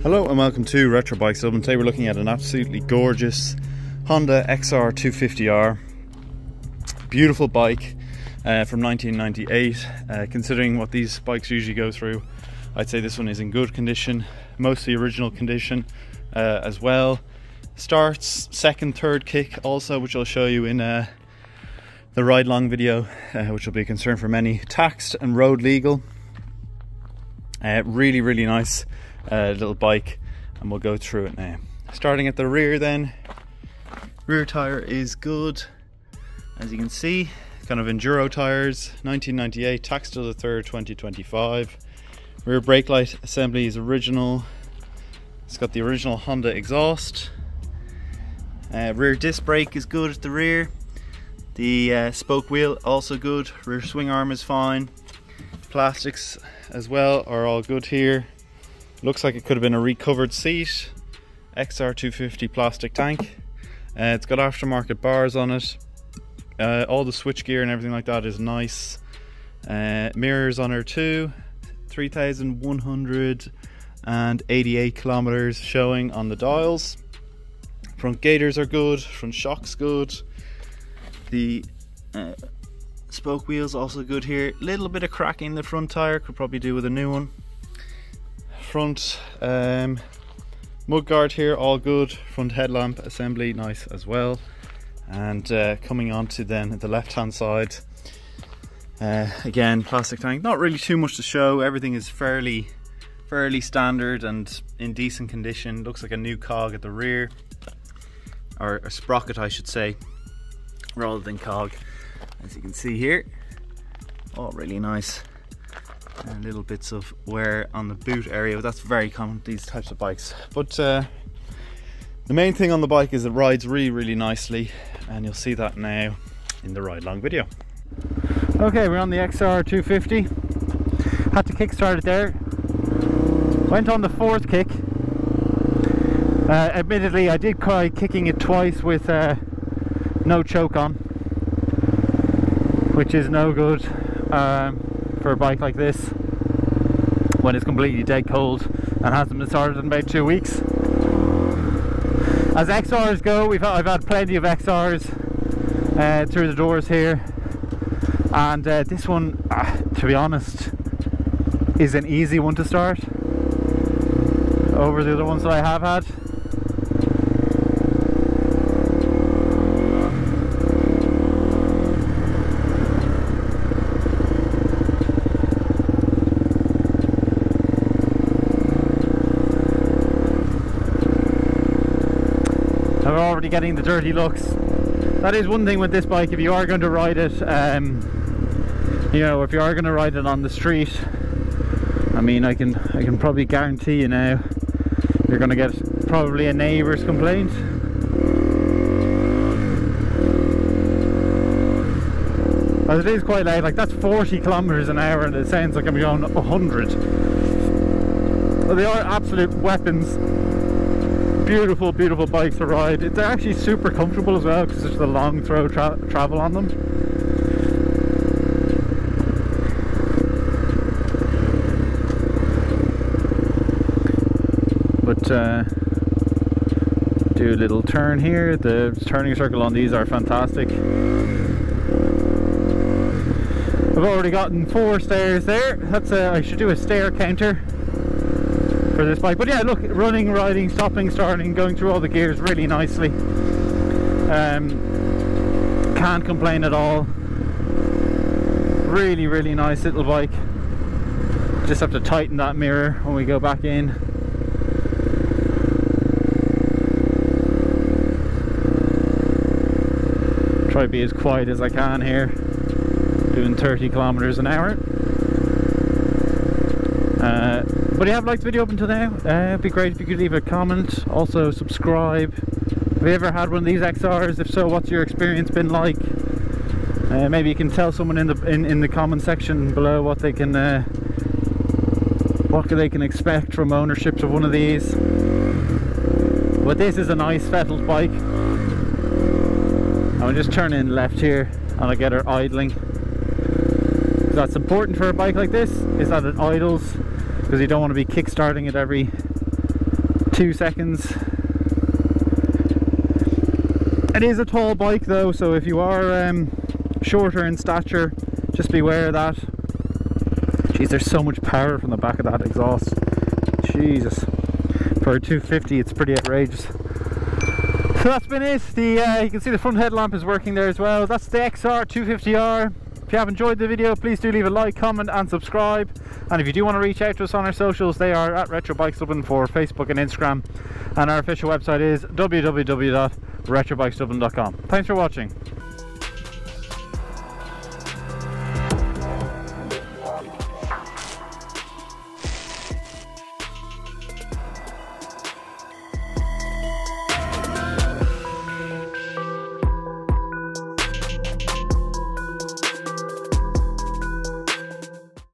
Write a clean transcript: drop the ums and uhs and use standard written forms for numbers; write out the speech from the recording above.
Hello and welcome to Retro Bikes Dublin. Today we're looking at an absolutely gorgeous Honda XR 250R. Beautiful bike from 1998. Considering what these bikes usually go through, I'd say this one is in good condition, mostly original condition as well. Starts, second, third kick also, which I'll show you in the ride long video, which will be a concern for many. Taxed and road legal. Really nice little bike, and we'll go through it now. Starting at the rear then, rear tire is good, as you can see, kind of enduro tires, 1998, taxed to the 3rd, 2025. Rear brake light assembly is original. It's got the original Honda exhaust. Rear disc brake is good at the rear. The spoke wheel also good. Rear swing arm is fine. Plastics as well are all good here. Looks like it could have been a recovered seat. XR 250 plastic tank. It's got aftermarket bars on it. All the switch gear and everything like that is nice. Mirrors on her too. 3,188 kilometers showing on the dials. Front gaiters are good. Front shocks good. The spoke wheels also good here. Little bit of cracking in the front tire, could probably do with a new one. Front mudguard here, all good. Front headlamp assembly, nice as well. And coming on to then the left hand side, again plastic tank. Not really too much to show. Everything is fairly standard and in decent condition. Looks like a new cog at the rear, or a sprocket I should say, rather than cog, as you can see here. All really nice. And little bits of wear on the boot area, but that's very common with these types of bikes. But the main thing on the bike is it rides really nicely, and you'll see that now in the ride long video. Okay, we're on the XR 250. Had to kickstart it there. Went on the 4th kick. Admittedly, I did try kicking it twice with no choke on, which is no good for a bike like this when it's completely dead cold and hasn't been started in about 2 weeks. As XRs go, I've had plenty of XRs through the doors here, and this one, to be honest, is an easy one to start over the other ones that I have had. I'm already getting the dirty looks. That is one thing with this bike. If you are going to ride it, you know, if you are going to ride it on the street, I mean, I can probably guarantee you now, you're going to get probably a neighbour's complaint. As it is quite loud, like that's 40 kilometers an hour, and it sounds like I'm going 100. Well, they are absolute weapons. Beautiful bikes to ride. They're actually super comfortable as well, because there's the long throw travel on them. But do a little turn here. The turning circle on these are fantastic. I've already gotten 4 stairs there. That's I should do a stair counter for this bike. But yeah, look, running, riding, stopping, starting, going through all the gears really nicely. Can't complain at all. Really nice little bike. Just have to tighten that mirror when we go back in. Try to be as quiet as I can here, doing 30 kilometers an hour. But if you have liked the video up until now, it'd be great if you could leave a comment. Also subscribe. Have you ever had one of these XRs? If so, what's your experience been like? Maybe you can tell someone in the comment section below what they can expect from ownership of one of these. But this is a nice fettled bike. I'll just turn in left here and I'll get her idling. That's important for a bike like this, is that it idles, because you don't want to be kick-starting it every 2 seconds. It is a tall bike though, so if you are shorter in stature, just beware of that. Jeez, there's so much power from the back of that exhaust. Jesus. For a 250 it's pretty outrageous. So that's been it. You can see the front headlamp is working there as well. That's the XR250R. If you have enjoyed the video, please do leave a like, comment and subscribe. And if you do want to reach out to us on our socials, they are at Retro Bikes Dublin for Facebook and Instagram. And our official website is www.retrobikesdublin.com. Thanks for watching.